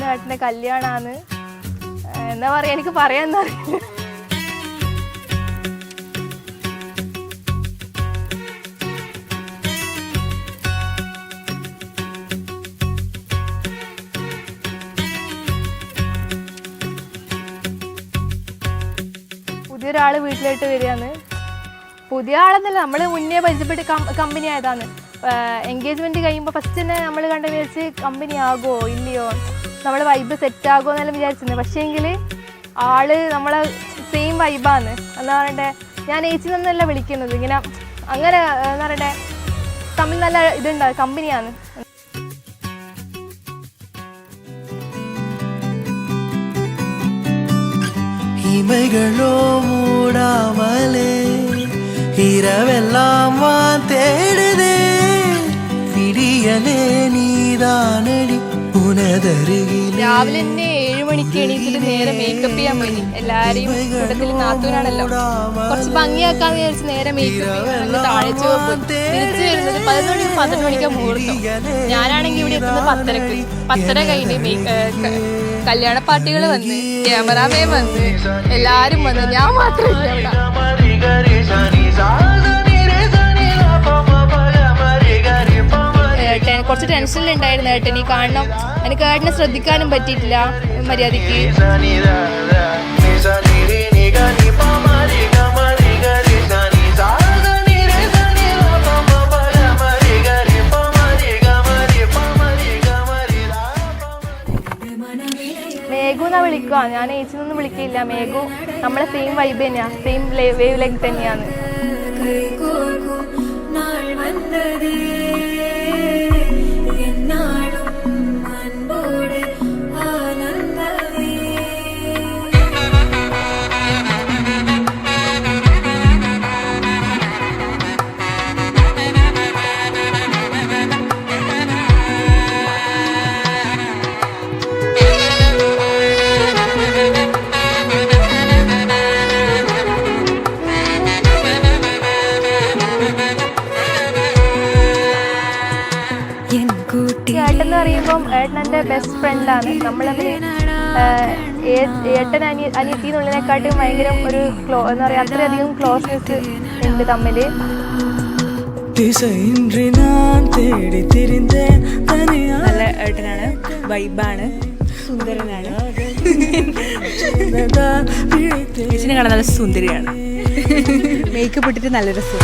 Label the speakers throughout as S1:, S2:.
S1: ഇന്ന് ഏട്ടൻ്റെ കല്യാണമാണ്. എന്താ പറയുക, എനിക്ക് പറയാൻ അറിയില്ല. പുതിയൊരാൾ വീട്ടിലോട്ട് വരികയാണ്. പുതിയ ആളെന്നല്ല, നമ്മൾ മുന്നേ പരിചയപ്പെട്ട് കമ്പനി ആയതാണ്. എൻഗേജ്മെൻറ്റ് കഴിയുമ്പോൾ ഫസ്റ്റ് തന്നെ നമ്മൾ കണ്ടെന്ന് വെച്ച് കമ്പനി ആകുമോ ഇല്ലയോ, നമ്മൾ വൈബ് സെറ്റ് ആകുമോ എന്നെല്ലാം വിചാരിച്ചിരുന്നത്. പക്ഷേങ്കിൽ ആള് നമ്മളെ സെയിം വൈബാണ്. എന്താ പറയണ്ടേ, ഞാൻ ഏച്ചി നിന്നല്ല വിളിക്കുന്നത്, ഇങ്ങനെ അങ്ങനെ എന്താ പറയണ്ടേ, തമ്മിൽ നല്ല ഇതുണ്ടാവും, കമ്പനിയാണ്.
S2: இமைகளோ மூடாமலே இரவெல்லாம் வான் தேடுதே, விடியலே நீதானடி உனதருகிலே.
S1: രാവിലെ തന്നെ 7 മണിക്ക് എണീറ്റിട്ട് നേരെ മേക്കപ്പ് ചെയ്യാൻ പോയി. എല്ലാവരെയും കൂട്ടത്തിൽ നാത്തൂനാണല്ലോ, കുറച്ച് ഭംഗിയാക്കാന്ന് വിചാരിച്ച് നേരെ മേക്കപ്പ് താഴേച്ച് തിരിച്ചു വരുന്നത് 11 മണിക്കാണ് മുഹൂർത്തം. ഞാനാണെങ്കിൽ ഇവിടെ എത്തുന്നത് 10:30 കഴിഞ്ഞ് കല്യാണ പാർട്ടികൾ വന്ന്, ക്യാമറാമാൻ വന്ന്, എല്ലാരും വന്ന്, ഞാൻ മാത്രമില്ല അവിടെ. കുറച്ച് ടെൻഷനിലുണ്ടായിരുന്നു ഏട്ടൻ. ഈ കാണണം, എനിക്ക് ഏട്ടനെ ശ്രദ്ധിക്കാനും പറ്റിയിട്ടില്ല മര്യാദക്ക്. മേഘു എന്നാ വിളിക്കുക, ഞാൻ ഏച്ചിനൊന്നും വിളിക്കില്ല. മേഘു നമ്മളെ സെയിം വൈബ് തന്നെയാണ്, സെയിം വേവ് ലെങ്ത് തന്നെയാണ്. ഏട്ടൻ എന്ന് പറയുമ്പം ഏട്ടൻ എൻ്റെ ബെസ്റ്റ് ഫ്രണ്ടാണ്. നമ്മളതിൽ ഏട്ടൻ അനിയത്തി എന്നുള്ളതിനെക്കാട്ടും ഭയങ്കര ഒരു എന്താ പറയുക, അത്രയധികം ക്ലോസ്നെസ് ഉണ്ട് തമ്മിൽ.
S3: നല്ല ഏട്ടനാണ്, വൈബാണ്, സുന്ദരനാണ്. ചേച്ചിനെ കാണാൻ നല്ല സുന്ദരിയാണ്. മേക്കപ്പ് ഇട്ടിട്ട് നല്ല രസം.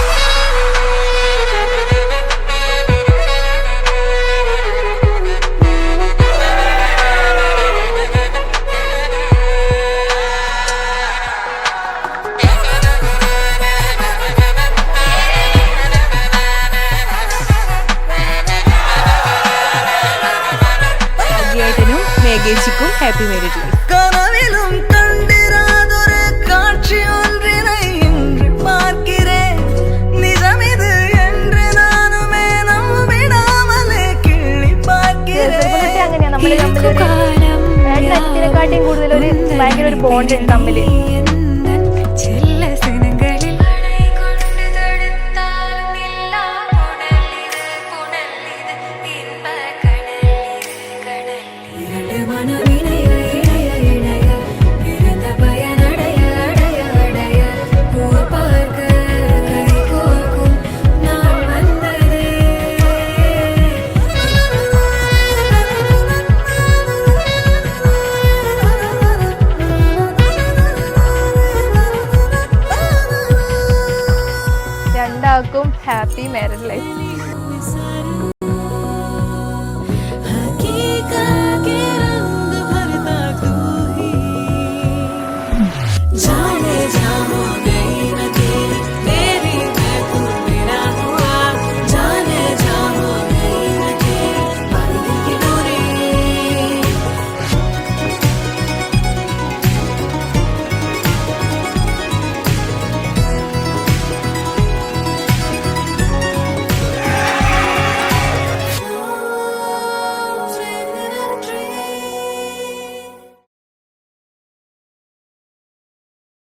S3: മേഘേച്ചിക്കും ഹാപ്പി മാരേജ് ലൈഫ്.
S2: കനവിലും കണ്ടിരാതൊരു കാഴ്ച ഒന്നിനെ ഇன்று பார்க்கிறேன், நிஜமிது என்று நானுமே நம்பிடாமலே கிள்ளி பார்க்கிறேன்.
S1: അങ്ങനെയാ നമ്മൾ ഏട്ടനെക്കാട്ടിയും കൂടുതൽ ഒരു ഭയങ്കര ഒരു ബോണ്ട് ഉണ്ട് തമ്മിൽ. രണ്ടാൾക്കും ഹാപ്പി മാരേജ് ലൈഫ്.